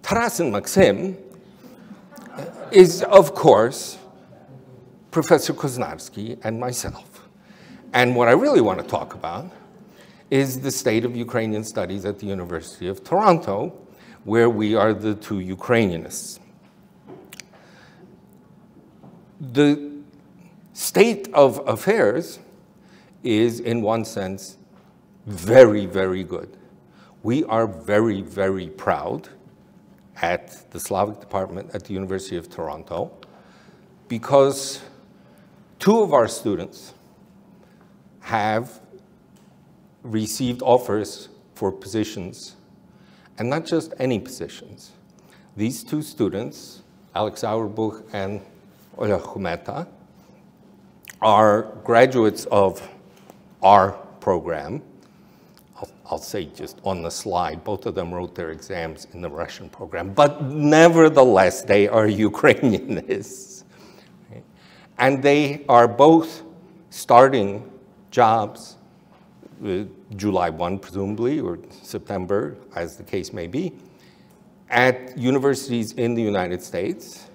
Taras and Maxim is, of course, Professor Tarnawsky and myself. And what I really want to talk about is the state of Ukrainian studies at the University of Toronto, where we are the two Ukrainianists. The state of affairs is, in one sense, very, very good. We are very, very proud at the Slavic department at the University of Toronto because two of our students have received offers for positions, and not just any positions. These two students, Alex Auerbuch and Oля Humeta, are graduates of our program. I'll say just on the slide, both of them wrote their exams in the Russian program, but nevertheless, they are Ukrainianists. And they are both starting jobs July 1, presumably, or September, as the case may be, at universities in the United States.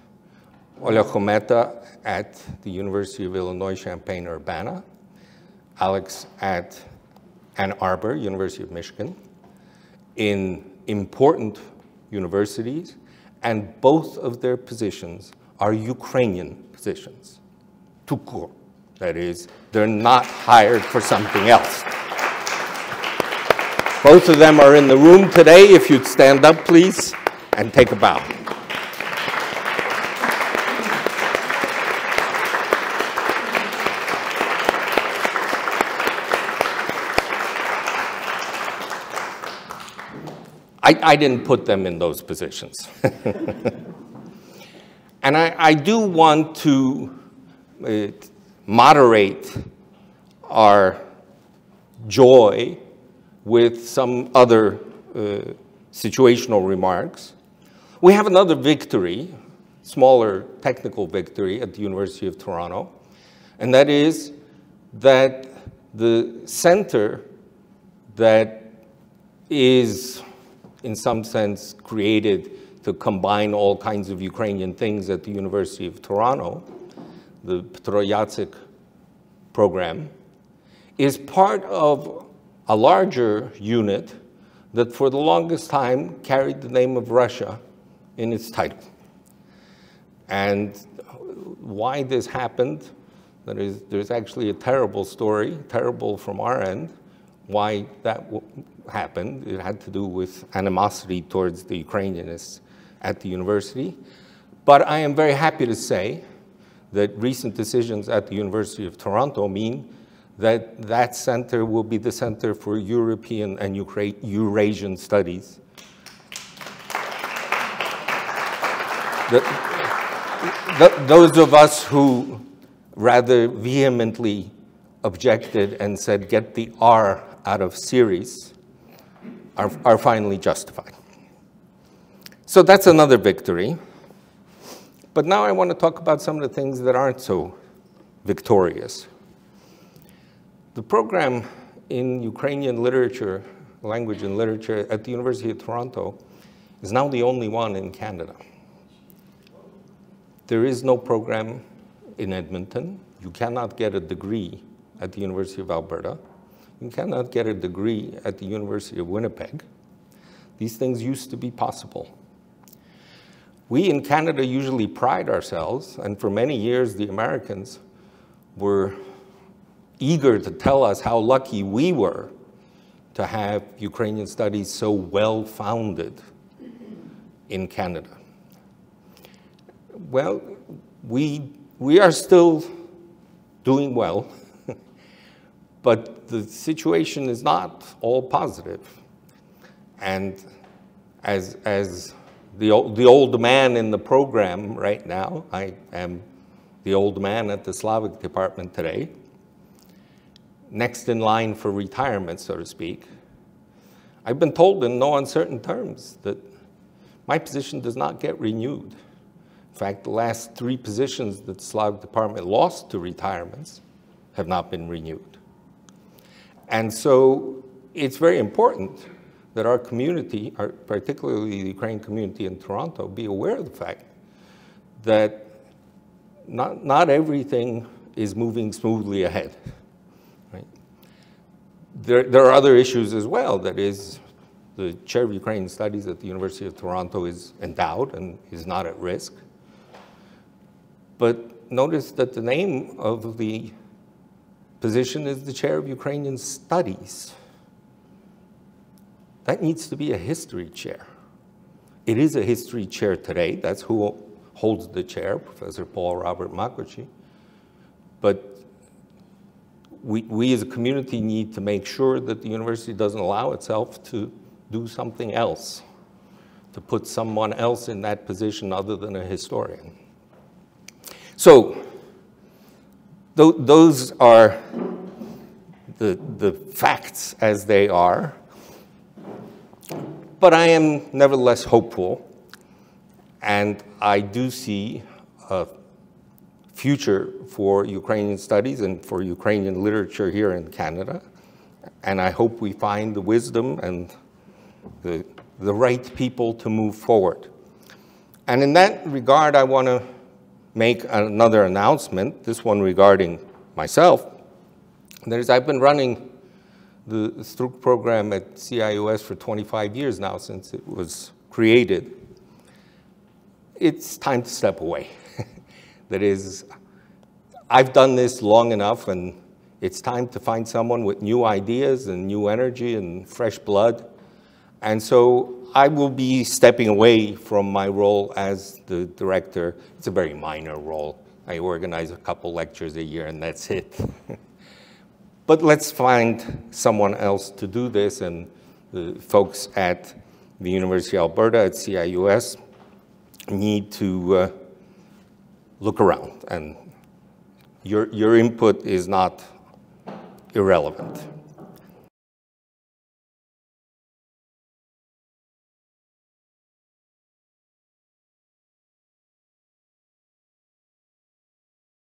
Oля Humeta at the University of Illinois Champaign-Urbana, Alex at Ann Arbor, University of Michigan, in important universities, and both of their positions are Ukrainian positions, tout court. That is, they're not hired for something else. Both of them are in the room today. If you'd stand up, please, and take a bow. I didn't put them in those positions. And I do want to moderate our joy with some other situational remarks. We have another victory, smaller technical victory at the University of Toronto, and that is that the center that is, in some sense, created to combine all kinds of Ukrainian things at the University of Toronto, the Petro Jacyk Program, is part of a larger unit that for the longest time carried the name of Russia in its title. And why this happened, there's actually a terrible story, terrible from our end, why that happened. It had to do with animosity towards the Ukrainianists at the university. But I am very happy to say that recent decisions at the University of Toronto mean that that center will be the Center for European and Eurasian Studies. Those of us who rather vehemently objected and said, get the R out of series, are finally justified. So that's another victory. But now I want to talk about some of the things that aren't so victorious. The program in Ukrainian literature, language and literature at the University of Toronto is now the only one in Canada. There is no program in Edmonton. You cannot get a degree at the University of Alberta. You cannot get a degree at the University of Winnipeg. These things used to be possible. We in Canada usually pride ourselves, and for many years the Americans were eager to tell us how lucky we were to have Ukrainian studies so well-founded in Canada. Well, we are still doing well, but the situation is not all positive. And as the old man in the program right now, I am the old man at the Slavic department today, next in line for retirement, so to speak, I've been told in no uncertain terms that my position does not get renewed. In fact, the last 3 positions that the Slavic department lost to retirements have not been renewed. And so it's very important that our community, particularly the Ukrainian community in Toronto, be aware of the fact that not everything is moving smoothly ahead. Right? There are other issues as well. That is, the chair of Ukrainian Studies at the University of Toronto is endowed and is not at risk. But notice that the name of the position is the chair of Ukrainian Studies. That needs to be a history chair. It is a history chair today. That's who holds the chair, Professor Paul Robert Makochi. But we as a community need to make sure that the university doesn't allow itself to do something else, to put someone else in that position other than a historian. So those are the facts as they are. But I am nevertheless hopeful, and I do see a future for Ukrainian studies and for Ukrainian literature here in Canada. And I hope we find the wisdom and the right people to move forward. And in that regard, I want to make another announcement, this one regarding myself. That is, I've been running the Struk program at CIUS for 25 years now, since it was created. It's time to step away. That is, I've done this long enough, and it's time to find someone with new ideas and new energy and fresh blood. And so I will be stepping away from my role as the director. It's a very minor role. I organize a couple lectures a year, and that's it. But let's find someone else to do this, and the folks at the University of Alberta, at CIUS, need to look around, and your input is not irrelevant.